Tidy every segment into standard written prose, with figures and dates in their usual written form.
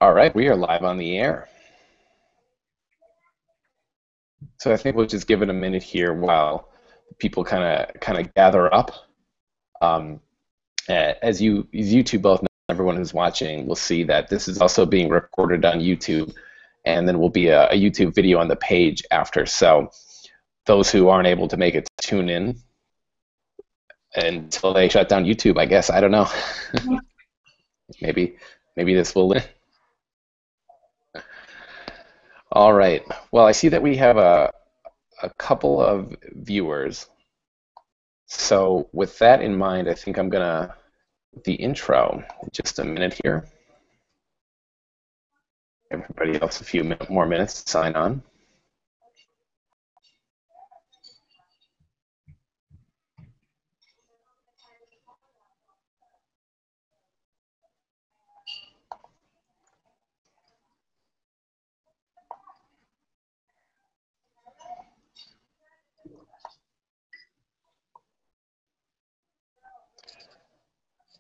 All right, we are live on the air. So I think we'll just give it a minute here while people kind of gather up. As you two both know, everyone who's watching will see that this is also being recorded on YouTube, and then will be a YouTube video on the page after. So those who aren't able to make it tune in until they shut down YouTube, I guess. I don't know. maybe this will. All right. Well, I see that we have a couple of viewers. So with that in mind, I think I'm gonna the intro in just a minute here. Everybody else a few more minutes to sign on.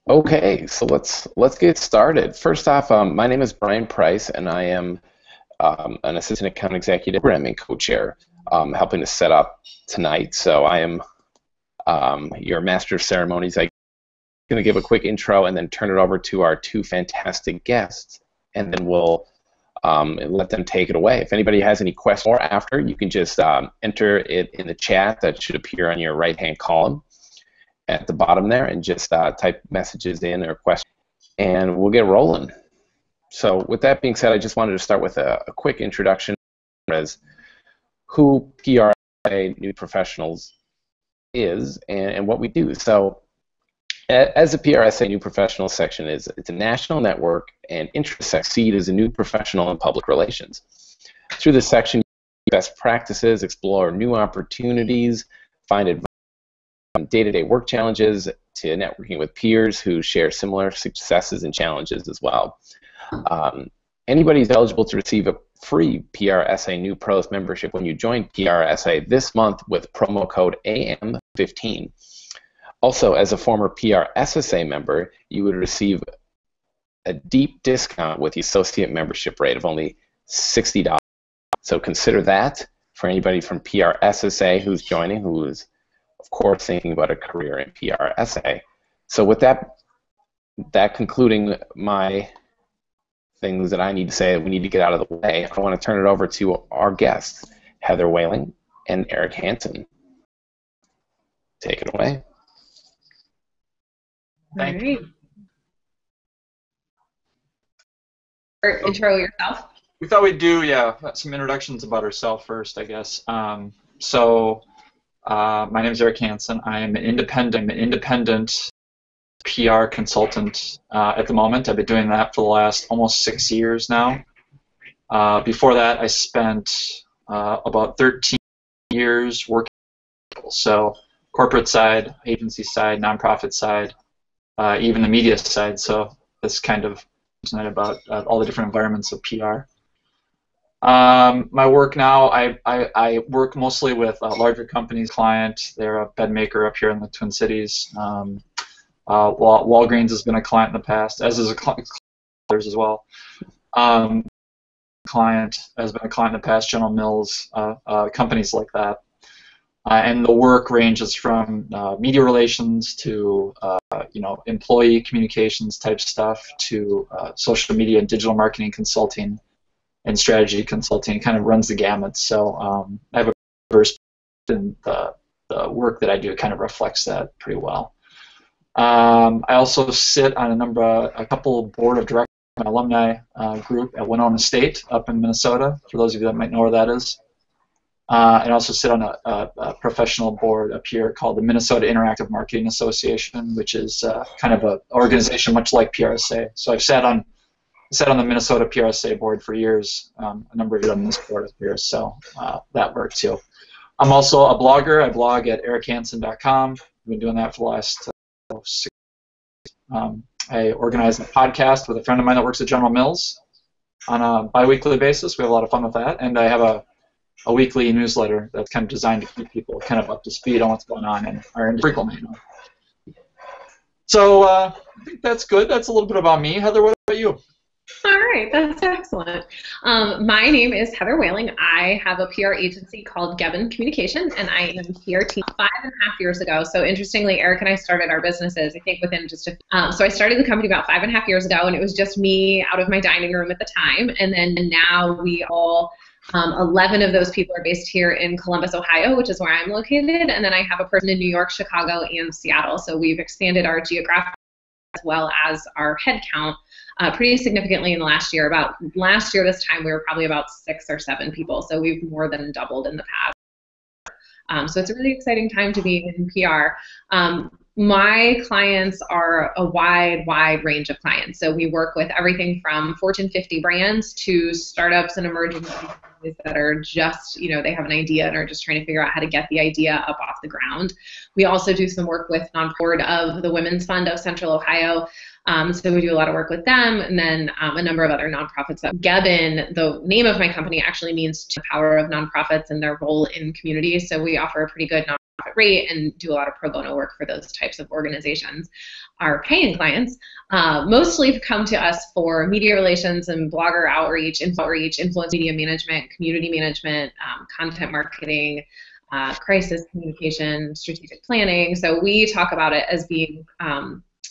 Okay, so let's get started. First off, my name is Brian Price, and I am an assistant account executive programming co-chair, helping to set up tonight. So I am your master of ceremonies. I'm going to give a quick intro and then turn it over to our two fantastic guests, and then we'll let them take it away. If anybody has any questions or after, you can just enter it in the chat that should appear on your right-hand column at the bottom there, and just type messages in or questions, and we'll get rolling. So with that being said, I just wanted to start with a quick introduction as who PRSA New Professionals is and what we do. So as a PRSA New Professionals section it's a national network and succeed as a new professional in public relations. Through this section, best practices, explore new opportunities, find advice on day-to-day work challenges, to networking with peers who share similar successes and challenges as well. Anybody is eligible to receive a free PRSA New Pros membership when you join PRSA this month with promo code AM15. Also, as a former PRSA member, you would receive a deep discount with the associate membership rate of only $60. So consider that for anybody from PRSA who's joining, who is of course thinking about a career in PRSA. So with that concluding my things that I need to say that we need to get out of the way, I want to turn it over to our guests, Heather Whaling and Arik Hanson. Take it away. Thank you. Intro yourself. We thought we'd do, some introductions about ourselves first, I guess. My name is Arik Hanson. I am an independent PR consultant at the moment. I've been doing that for the last almost 6 years now. Before that, I spent about 13 years working, so corporate side, agency side, nonprofit side, even the media side. So that's kind of tonight about all the different environments of PR. My work now, I work mostly with larger companies. Client, they're a bed maker up here in the Twin Cities. Walgreens has been a client in the past, as is a client as well. Client has been a client in the past. General Mills, companies like that. And the work ranges from media relations to employee communications type stuff to social media and digital marketing consulting and strategy consulting. It kind of runs the gamut. So I have a diverse, and the work that I do kind of reflects that pretty well. I also sit on a couple board of directors, my alumni group at Winona State up in Minnesota, for those of you that might know where that is. And also sit on a professional board up here called the Minnesota Interactive Marketing Association, which is kind of an organization much like PRSA. So I've sat on the Minnesota PRSA board for years, a number of you on this board up here, so that works too. I'm also a blogger. I blog at erichanson.com. I've been doing that for the last 6 years. I organize a podcast with a friend of mine that works at General Mills on a bi-weekly basis. We have a lot of fun with that, and I have a weekly newsletter that's kind of designed to keep people kind of up to speed on what's going on in our industry frequently. So I think that's good. That's a little bit about me. Heather, what about you? All right, that's excellent. My name is Heather Whaling. I have a PR agency called Gebben Communications, and I am here team 5.5 years ago. So interestingly, Arik and I started our businesses, I think, within just so I started the company about 5.5 years ago, and it was just me out of my dining room at the time. And then now we all 11 of those people are based here in Columbus, Ohio, which is where I'm located. And then I have a person in New York, Chicago, and Seattle. So we've expanded our geographic as well as our head count pretty significantly in the last year. About last year this time we were probably about 6 or 7 people, so we've more than doubled in the past. So it's a really exciting time to be in PR. My clients are a wide range of clients. So we work with everything from Fortune 50 brands to startups and emerging companies that are just, they have an idea and are just trying to figure out how to get the idea up off the ground. We also do some work with non-board of the Women's Fund of Central Ohio. So we do a lot of work with them, and then a number of other nonprofits. Gebben, the name of my company, actually means to power of nonprofits and their role in communities. So we offer a pretty good nonprofit rate and do a lot of pro bono work for those types of organizations. Our paying clients mostly come to us for media relations and blogger outreach, influence media management, community management, content marketing, crisis communication, strategic planning. So we talk about it as being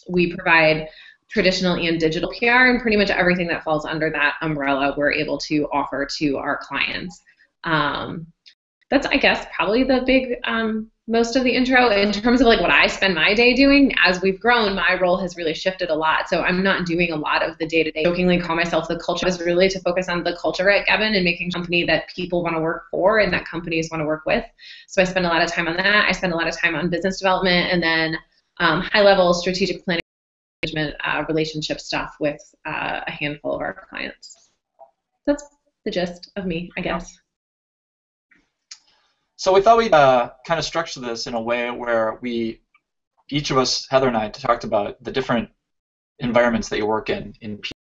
we provide traditional and digital PR, and pretty much everything that falls under that umbrella we're able to offer to our clients. That's, I guess, probably the big, most of the intro. In terms of like what I spend my day doing, as we've grown, my role has really shifted a lot. So I'm not doing a lot of the day-to-day. Jokingly call myself the culture. Is really to focus on the culture at Gebben and making a company that people want to work for and that companies want to work with. So I spend a lot of time on that. I spend a lot of time on business development, and then high-level strategic planning, management, relationship stuff with a handful of our clients. That's the gist of me, I guess. So we thought we'd kind of structure this in a way where each of us, Heather and I, talked about the different environments that you work in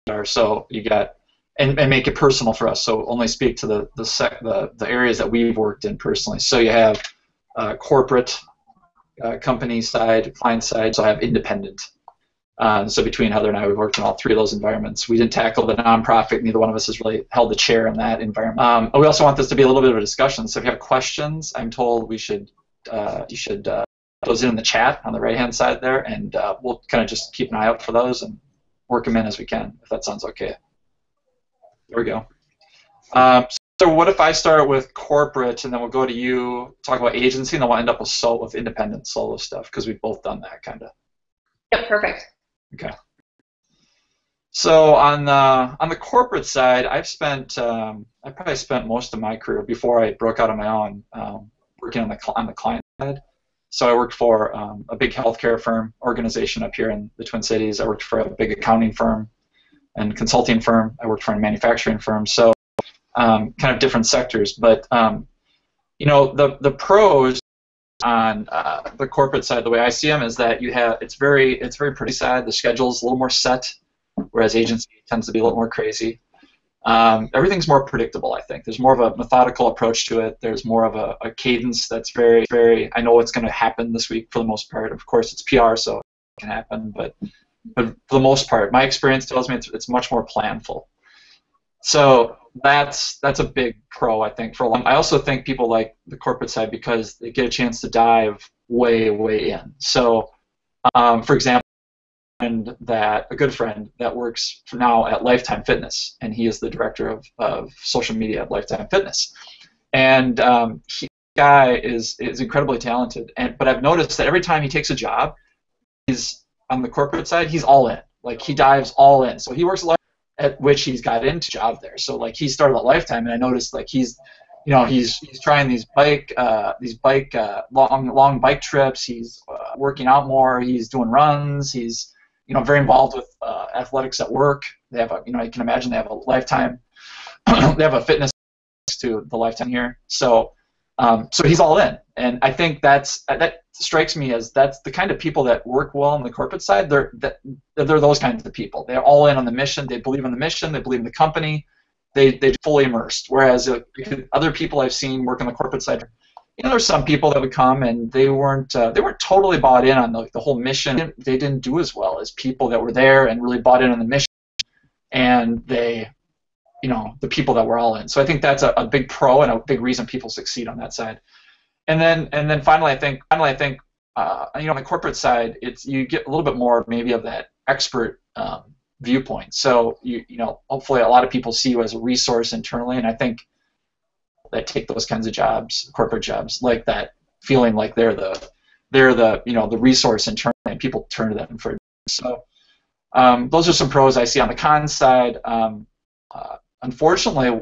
PR. So you got, and make it personal for us. So only speak to the areas that we've worked in personally. So you have corporate, company side, client side, so I have independent. So between Heather and I, we've worked in all 3 of those environments. We didn't tackle the nonprofit. Neither one of us has really held a chair in that environment. We also want this to be a little bit of a discussion. So if you have questions, I'm told you should those in the chat on the right-hand side there, and we'll kind of just keep an eye out for those and work them in as we can, if that sounds okay. There we go. So what if I start with corporate, and then we'll go to you, talk about agency, and then we'll end up with independent solo stuff, because we've both done that, kind of. Yep, perfect. Okay. So on the corporate side, I probably spent most of my career before I broke out on my own working on the client side. So I worked for a big healthcare firm organization up here in the Twin Cities. I worked for a big accounting firm and consulting firm. I worked for a manufacturing firm. So kind of different sectors, but the pros on the corporate side, the way I see them, is that it's very pretty side. The schedule's a little more set, whereas agency tends to be a little more crazy. Everything's more predictable, I think. There's more of a methodical approach to it. There's more of a cadence that's very, I know what's going to happen this week for the most part. Of course, it's PR, so it can happen, but for the most part, my experience tells me it's much more planful. So that's a big pro, I think, for a long. I also think people like the corporate side because they get a chance to dive way in. So, for example, a good friend that works now at Lifetime Fitness, and he is the director of social media at Lifetime Fitness, and the guy is incredibly talented. But I've noticed that every time he takes a job, he's on the corporate side, he's all in. Like, he dives all in. So he works a lot, at which he's got into job there. So like, he started at Lifetime, and I noticed like he's trying these long bike trips. He's working out more. He's doing runs. He's very involved with athletics at work. They have you can imagine they have a Lifetime. They have a fitness to the Lifetime here. So he's all in, and I think that strikes me as that's the kind of people that work well on the corporate side. They're those kinds of people. They're all in on the mission. They believe in the mission. They believe in the company. They fully immersed. Whereas other people I've seen work on the corporate side, there's some people that would come and they weren't totally bought in on the whole mission. They didn't do as well as people that were there and really bought in on the mission. and they, the people that we're all in. So I think that's a big pro and a big reason people succeed on that side. And then finally, I think on the corporate side, you get a little bit more maybe of that expert viewpoint. So hopefully a lot of people see you as a resource internally, and I think that take those kinds of jobs, corporate jobs, like that feeling like they're the resource internally, and people turn to them for. So those are some pros I see. On the cons side, unfortunately,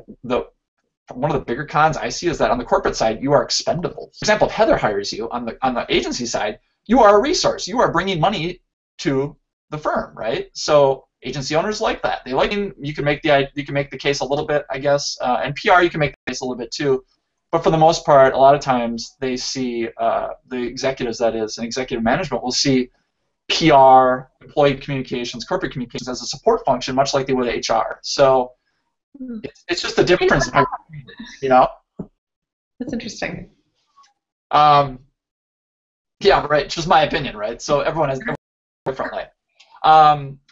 one of the bigger cons I see is that on the corporate side, you are expendable. For example, if Heather hires you on the agency side, you are a resource. You are bringing money to the firm, right? So agency owners like that. They like you can make the case a little bit, I guess, and PR you can make the case a little bit too. But for the most part, a lot of times they see the executives, that is, and executive management will see PR, employee communications, corporate communications as a support function, much like they would HR. So it's just the difference, That's interesting. Yeah, right. Just my opinion, right? So everyone has differently.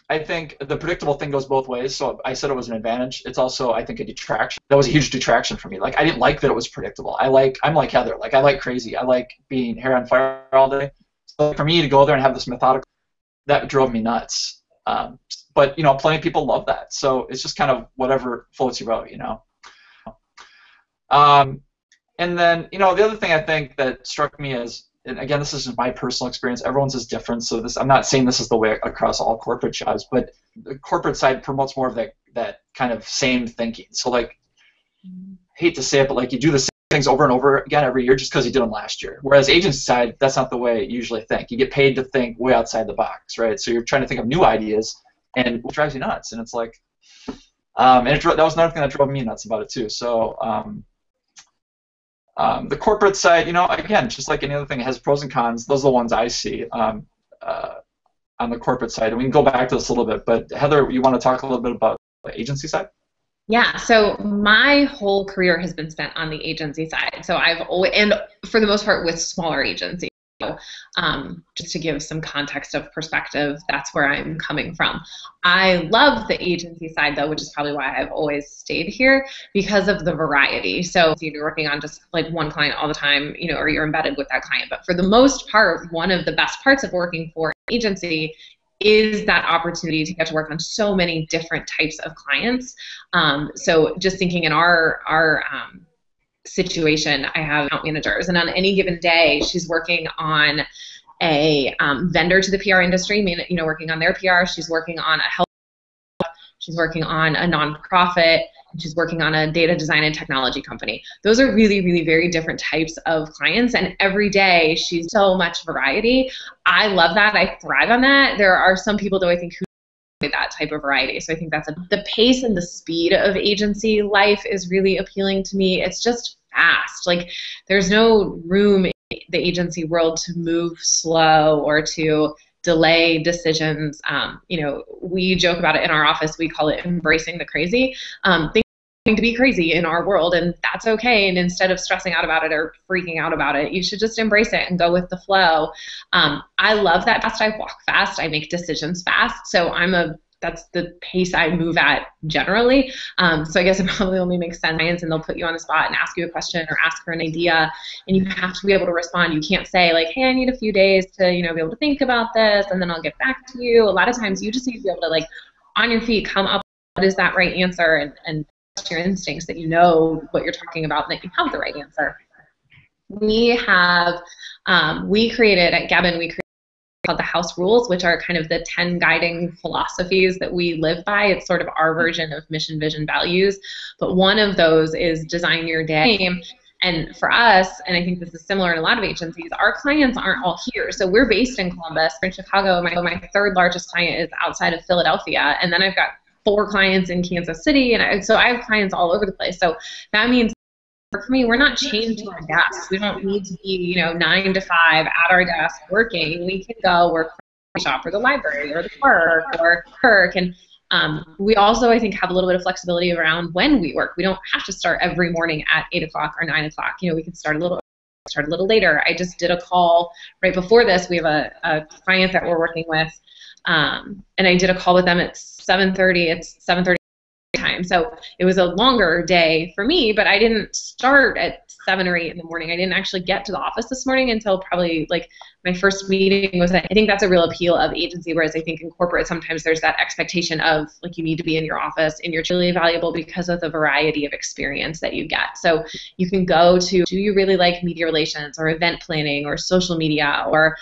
I think the predictable thing goes both ways. So I said it was an advantage. It's also, I think, a detraction. That was a huge detraction for me. Like, I didn't like that it was predictable. I'm like Heather. Like, I like crazy. I like being hair on fire all day. So for me to go there and have this methodical, that drove me nuts. But plenty of people love that. So it's just kind of whatever floats your boat, And then, the other thing I think that struck me as, and again, this is just my personal experience, everyone's is different, so I'm not saying this is the way across all corporate jobs, but the corporate side promotes more of that kind of same thinking. So, like, I hate to say it, but like, you do the same things over and over again every year just because you did them last year. Whereas agency side, that's not the way you usually think. You get paid to think way outside the box, right? So you're trying to think of new ideas, and it drives you nuts. And it's like, and that was another thing that drove me nuts about it too. So the corporate side, again, just like any other thing, it has pros and cons. Those are the ones I see on the corporate side. And we can go back to this a little bit, but Heather, you want to talk a little bit about the agency side? Yeah, so my whole career has been spent on the agency side. So I've always, and for the most part with smaller agencies. So, just to give some context of perspective, that's where I'm coming from. I love the agency side though, which is probably why I've always stayed here, because of the variety. So if you're working on just like one client all the time, or you're embedded with that client. But for the most part, one of the best parts of working for an agency is that opportunity to get to work on so many different types of clients. So just thinking in our situation, I have account managers, and on any given day, she's working on a vendor to the PR industry, working on their PR. She's working on a health. She's working on a nonprofit. And she's working on a data design and technology company. Those are really, really very different types of clients, and every day she's so much variety. I love that. I thrive on that. There are some people, though, I think, who that type of variety. So I think that's the pace and the speed of agency life is really appealing to me. It's just fast. Like, there's no room in the agency world to move slow or to delay decisions. We joke about it in our office. We call it embracing the crazy. Things are going to be crazy in our world, and that's okay. And instead of stressing out about it or freaking out about it, you should just embrace it and go with the flow. I love that fast. I walk fast. I make decisions fast. So that's the pace I move at generally. So I guess it probably only makes sense, and they'll put you on the spot and ask you a question or ask for an idea, and you have to be able to respond. You can't say like, hey, I need a few days to be able to think about this, and then I'll get back to you. A lot of times you just need to be able to, like, on your feet, come up with what is that right answer, and trust your instincts that you know what you're talking about and that you have the right answer. We created at Gavin, called the house rules, which are kind of the 10 guiding philosophies that we live by. It's sort of our version of mission, vision, values. But one of those is design your day. And for us, and I think this is similar in a lot of agencies, our clients aren't all here. So we're based in Columbus. We're in Chicago. My third largest client is outside of Philadelphia. And then I've got 4 clients in Kansas City. And so I have clients all over the place. So that means for me, we're not chained to our desks. We don't need to be, 9 to 5 at our desk working. We can go work from the shop or the library or the park or work. And we also, I think, have a little bit of flexibility around when we work. We don't have to start every morning at 8 o'clock or 9 o'clock. We can start a little later. I just did a call right before this. We have a client that we're working with, and I did a call with them at 7:30. It's 7:30 time. So it was a longer day for me, but I didn't start at 7 or 8 in the morning. I didn't actually get to the office this morning until probably like my first meeting was. I think that's a real appeal of agency, whereas I think in corporate sometimes there's that expectation of like you need to be in your office and you're really valuable because of the variety of experience that you get. So you can go to, do you really like media relations or event planning or social media or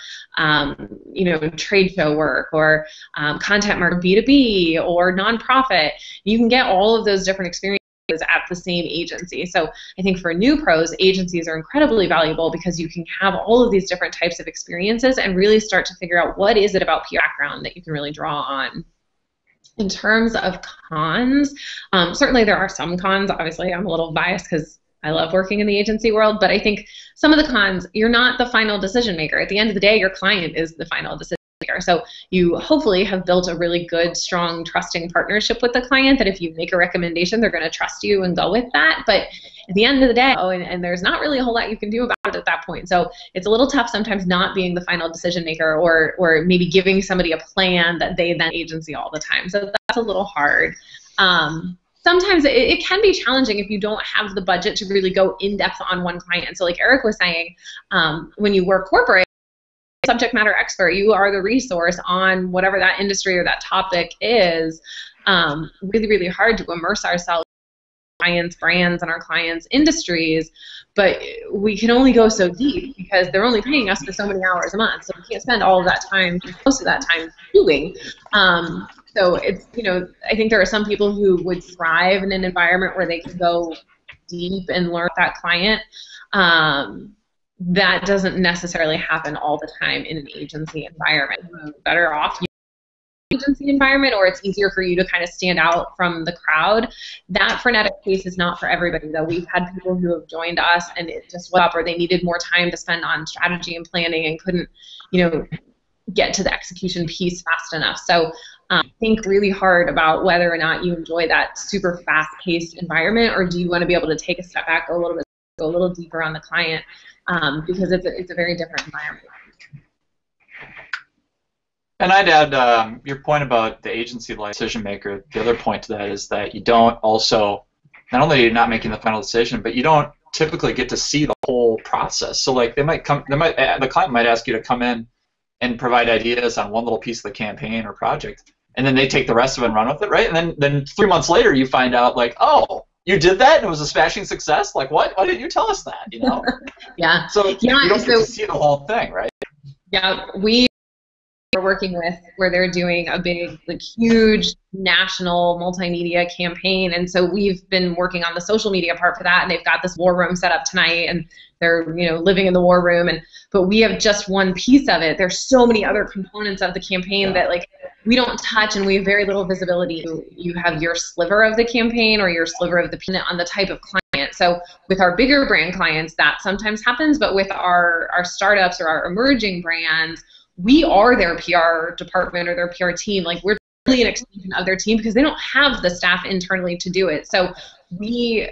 trade show work or content marketing, B2B or nonprofit. You can get all of those different experiences at the same agency. So I think for new pros, agencies are incredibly valuable because you can have all of these different types of experiences and really start to figure out what is it about PR background that you can really draw on. In terms of cons, certainly there are some cons. Obviously, I'm a little biased because I love working in the agency world, but I think some of the cons, you're not the final decision maker. At the end of the day, your client is the final decision maker. So you hopefully have built a really good, strong, trusting partnership with the client that if you make a recommendation, they're going to trust you and go with that. But at the end of the day, and there's not really a whole lot you can do about it at that point. So it's a little tough sometimes not being the final decision maker or maybe giving somebody a plan that they then agency all the time. So that's a little hard. Sometimes it can be challenging if you don't have the budget to really go in depth on one client. So like Arik was saying, when you work corporate, subject matter expert, you are the resource on whatever that industry or that topic is. Really, really hard to immerse ourselves in clients' brands and our clients' industries, but we can only go so deep because they're only paying us for so many hours a month. So we can't spend all of that time, most of that time doing. So it's, I think there are some people who would thrive in an environment where they can go deep and learn that client. That doesn't necessarily happen all the time in an agency environment. You're better off in an agency environment, or it's easier for you to kind of stand out from the crowd. That frenetic pace is not for everybody, though. We've had people who have joined us and it just went up, or they needed more time to spend on strategy and planning and couldn't, get to the execution piece fast enough. So think really hard about whether or not you enjoy that super fast-paced environment, or do you want to be able to take a step back, go a little deeper on the client, because it's a very different environment. And I'd add your point about the agency-like decision maker. The other point to that is that you don't also, not only are you not making the final decision, but you don't typically get to see the whole process. So like the client might ask you to come in and provide ideas on one little piece of the campaign or project, and then they take the rest of it and run with it, right? And then 3 months later, you find out like, oh, you did that and it was a smashing success. Like, what? Why didn't you tell us that? Yeah. So you don't get to see the whole thing, right? Yeah, we are working with where they're doing a big, like, huge national multimedia campaign, and so we've been working on the social media part for that, and they've got this war room set up tonight, and they're living in the war room, but we have just one piece of it. There's so many other components of the campaign that like we don't touch, and we have very little visibility. You have your sliver of the campaign or your sliver of the peanut on the type of client. So with our bigger brand clients, that sometimes happens, but with our startups or our emerging brands, we are their PR department or their PR team. Like, we're really an extension of their team because they don't have the staff internally to do it. So we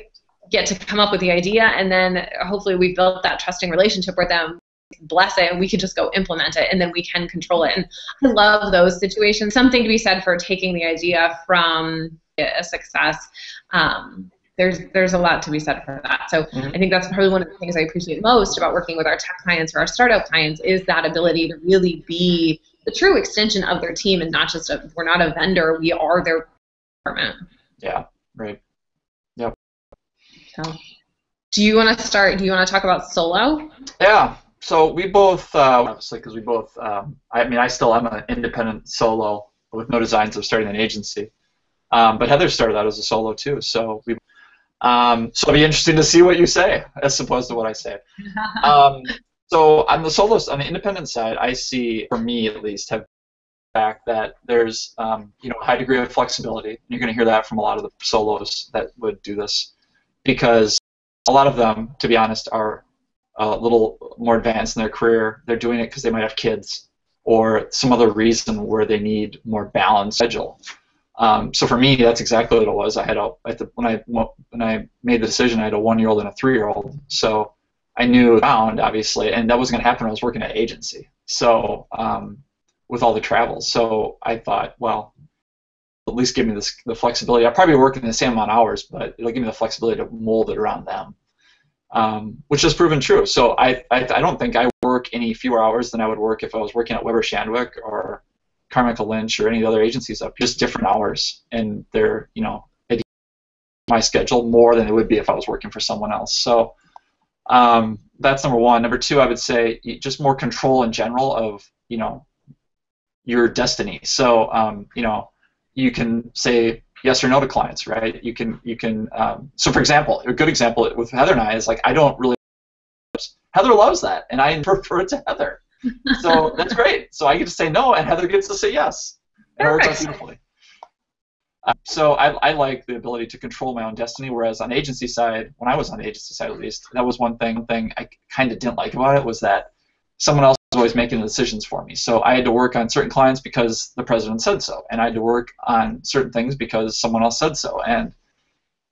get to come up with the idea, and then hopefully we've built that trusting relationship with them, bless it, and we can just go implement it, and then we can control it. And I love those situations. Something to be said for taking the idea from a success. There's a lot to be said for that. So I think that's probably one of the things I appreciate most about working with our tech clients or our startup clients is that ability to really be the true extension of their team and not just we're not a vendor, we are their department. Yeah, right. Yep. So do you want to start? Do you want to talk about solo? Yeah. So we both, obviously, because we both, I still am an independent solo with no designs of starting an agency. But Heather started out as a solo too. So it'll be interesting to see what you say as opposed to what I say. So on the independent side, I see, for me at least, have the fact that there's a high degree of flexibility. You're going to hear that from a lot of the solos that would do this, because a lot of them, to be honest, are a little more advanced in their career. They're doing it because they might have kids or some other reason where they need more balanced schedule. So for me, that's exactly what it was. I had when I made the decision, I had a 1-year-old and a 3-year-old. So I knew obviously, and that wasn't going to happen when I was working at agency. So with all the travels, so I thought, well, at least give me the flexibility. I'll probably work in the same amount of hours, but it'll give me the flexibility to mold it around them, which has proven true. So I don't think I work any fewer hours than I would work if I was working at Weber Shandwick or Carmichael Lynch or any of the other agencies up, just different hours, and they're, you know, my schedule more than it would be if I was working for someone else. So that's number one. Number two, I would say just more control in general of, you know, your destiny. So you know, you can say yes or no to clients, right? You can so for example, a good example with Heather and I is like, I don't really, Heather loves that, and I prefer it to Heather. So that's great. So I get to say no, and Heather gets to say yes. And it works out beautifully. So I like the ability to control my own destiny, whereas on the agency side, when I was on the agency side at least, that was one thing I kind of didn't like about it, was that someone else was always making the decisions for me. So I had to work on certain clients because the president said so, and I had to work on certain things because someone else said so, and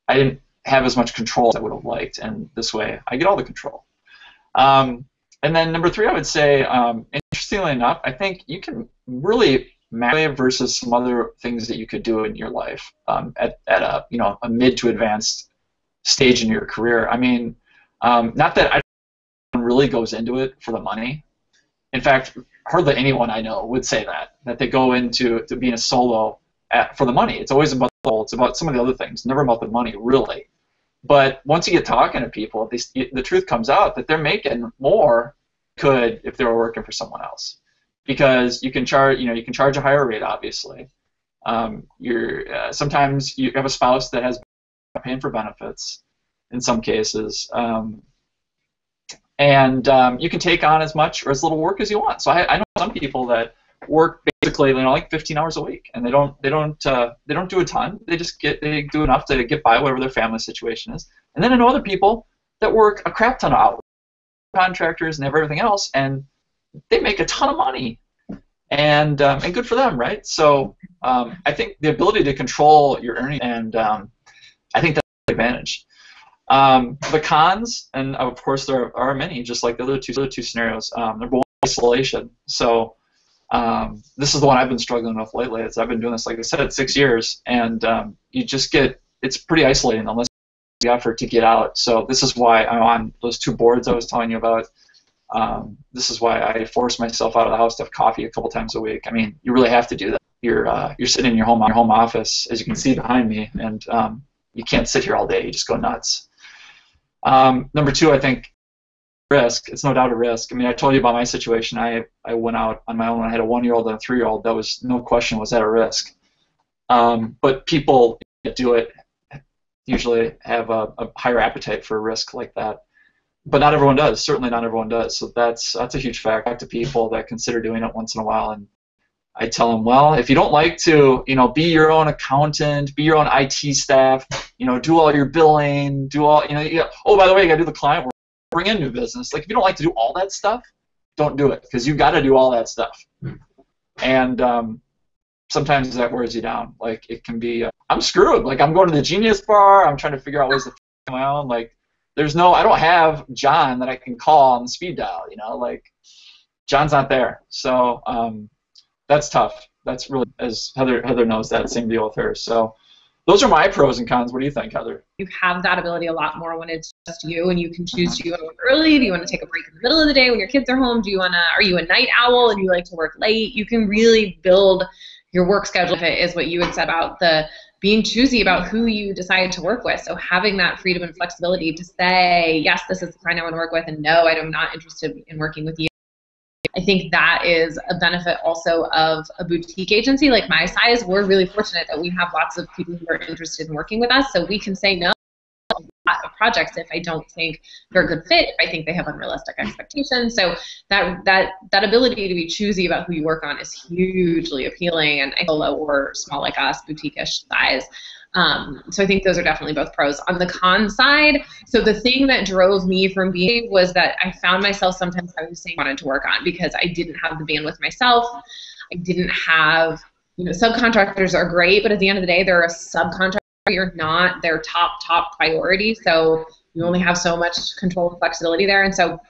I didn't have as much control as I would have liked, and this way I get all the control. And then number three, I would say, interestingly enough, I think you can really versus some other things that you could do in your life at a, you know, a mid to advanced stage in your career. I mean, not that anyone really goes into it for the money. In fact, hardly anyone I know would say that they go into being a solo for the money. It's always about the goal. It's about some of the other things, never about the money, really. But once you get talking to people, the truth comes out that they're making more could if they were working for someone else. Because you can charge, you know, you can charge a higher rate, obviously. Sometimes you have a spouse that has paying for benefits, in some cases, and you can take on as much or as little work as you want. So I know some people that work basically, you know, like 15 hours a week, and they don't do a ton. They do enough to get by whatever their family situation is. And then I know other people that work a crap ton of hours, contractors and everything else, and they make a ton of money, and good for them, right? So I think the ability to control your earnings, and I think that's an advantage. The cons, and of course there are many, just like the other two scenarios. Number one, isolation. So this is the one I've been struggling with lately. I've been doing this, like I said, 6 years, and you just it's pretty isolating unless you have the effort to get out. So this is why I'm on those two boards I was telling you about. This is why I force myself out of the house to have coffee a couple times a week. I mean, you really have to do that. You're sitting in your home office, as you can see behind me, and you can't sit here all day. You just go nuts. Number two, I think risk. It's no doubt a risk. I mean, I told you about my situation. I went out on my own. I had a 1-year-old and a 3-year-old. That was no question was that a risk. But people that do it usually have a higher appetite for a risk like that. But not everyone does. Certainly not everyone does. So that's a huge factor to people that consider doing it once in a while. And I tell them, well, if you don't like to, you know, be your own accountant, be your own IT staff, you know, do all your billing, do all, you know, oh, by the way, you got to do the client work, bring in new business. Like, if you don't like to do all that stuff, don't do it, because you got to do all that stuff. And sometimes that wears you down. Like, it can be, I'm screwed. Like, I'm going to the Genius Bar. I'm trying to figure out ways to my own. Like, I don't have John that I can call on the speed dial, you know, like, John's not there. So that's tough. That's really, as Heather knows that, same deal with her. So those are my pros and cons. What do you think, Heather? You have that ability a lot more when it's just you, and you can choose, do you want to work early? Do you want to take a break in the middle of the day when your kids are home? Are you a night owl and you like to work late? You can really build your work schedule if it is what you had said about the being choosy about who you decide to work with. So having that freedom and flexibility to say, yes, this is the client I want to work with, and no, I'm not interested in working with you. I think that is a benefit also of a boutique agency like my size. We're really fortunate that we have lots of people who are interested in working with us, so we can say no to a lot of projects if I don't think they're a good fit, if I think they have unrealistic expectations. So that ability to be choosy about who you work on is hugely appealing, and I feel low or small like us, boutique-ish size. So I think those are definitely both pros. On the con side, so the thing that drove me from being was that I found myself sometimes having the same wanted to work on because I didn't have the bandwidth myself. I didn't have, subcontractors are great, but at the end of the day, they're a subcontractor. You're not their top priority. So you only have so much control and flexibility there. And so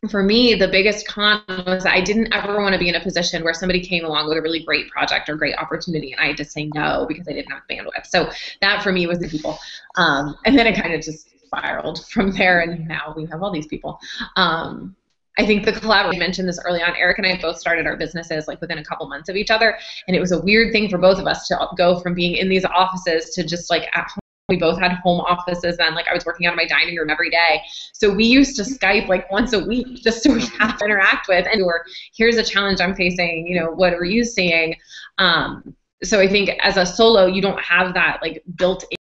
for me, the biggest con was I didn't ever want to be in a position where somebody came along with a really great project or great opportunity and I had to say no because I didn't have bandwidth. So that for me was the people. And then it kind of just spiraled from there, and now we have all these people. I think the collaboration, I mentioned this early on, Arik and I both started our businesses like within a couple months of each other, and it was a weird thing for both of us to go from being in these offices to just like at home. We both had home offices then. Like I was working out of my dining room every day. So we used to Skype like once a week just so we have to interact with, and or here's a challenge I'm facing, you know, what are you seeing? So I think as a solo, you don't have that like built-in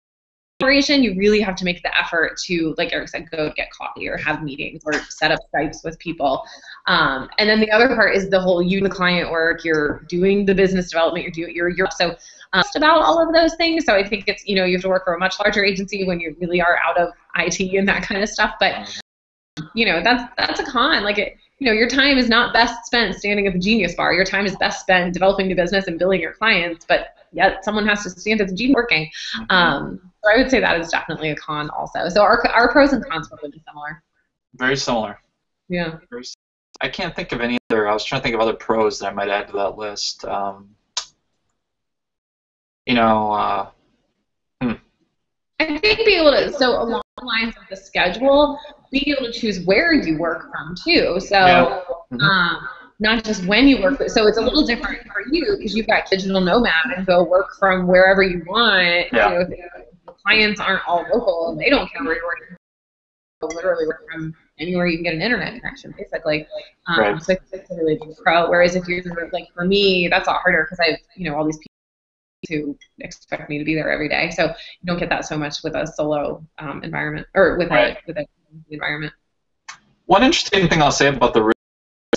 collaboration. You really have to make the effort to, like Arik said, go get coffee or have meetings or set up Skypes with people. And then the other part is the whole you and the client work, you're doing the business development, you're so just about all of those things. So I think it's, you know, you have to work for a much larger agency when you really are out of IT and that kind of stuff. But, you know, that's a con. Like, you know, your time is not best spent standing at the Genius Bar. Your time is best spent developing the business and billing your clients. But yet someone has to stand at the Genius working. So I would say that is definitely a con also. So our pros and cons are really similar. Very similar. Yeah. I can't think of any other. I was trying to think of other pros that I might add to that list. You know, I think being able to, so along the lines of the schedule, being able to choose where you work from too. So not just when you work, so it's a little different for you because you've got digital nomad and go work from wherever you want. Yeah. You know, the clients aren't all local, they don't care where you're working. You literally work from anywhere you can get an internet connection, basically. Right. So it's a really big pro. Whereas if you're like, for me, that's a lot harder because I have, you know, all these people who expect me to be there every day. So you don't get that so much with a solo environment or with a environment. One interesting thing I'll say about the risk,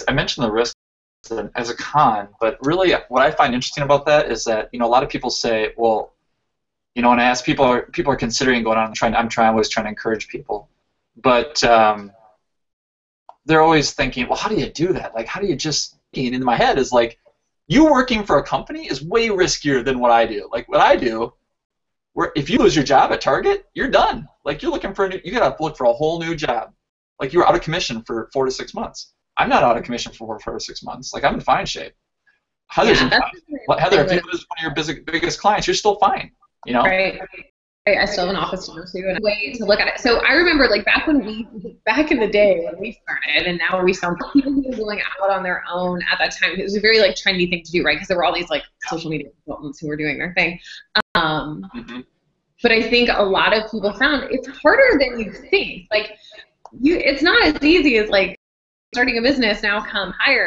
I mentioned the risk as a con, but really what I find interesting about that is that, you know, a lot of people say, well, you know, when I ask people are considering going on, I'm always trying to encourage people, but they're always thinking, well, how do you do that? Like, how do you just, and in my head is like, you working for a company is way riskier than what I do. Like what I do, where if you lose your job at Target, you're done. Like you're looking for you gotta look for a whole new job. Like you're out of commission for 4 to 6 months. I'm not out of commission for 4 to 6 months. Like I'm in fine shape. Heather's in fine. Heather, if you lose one of your biggest clients, you're still fine. You know. Right. I still have an office to go to and a way to look at it. So I remember, like back in the day when we started, and now we saw people who were going out on their own at that time. It was a very like trendy thing to do, right? Because there were all these like social media consultants who were doing their thing. But I think a lot of people found it's harder than you think. Like it's not as easy as like starting a business now come hire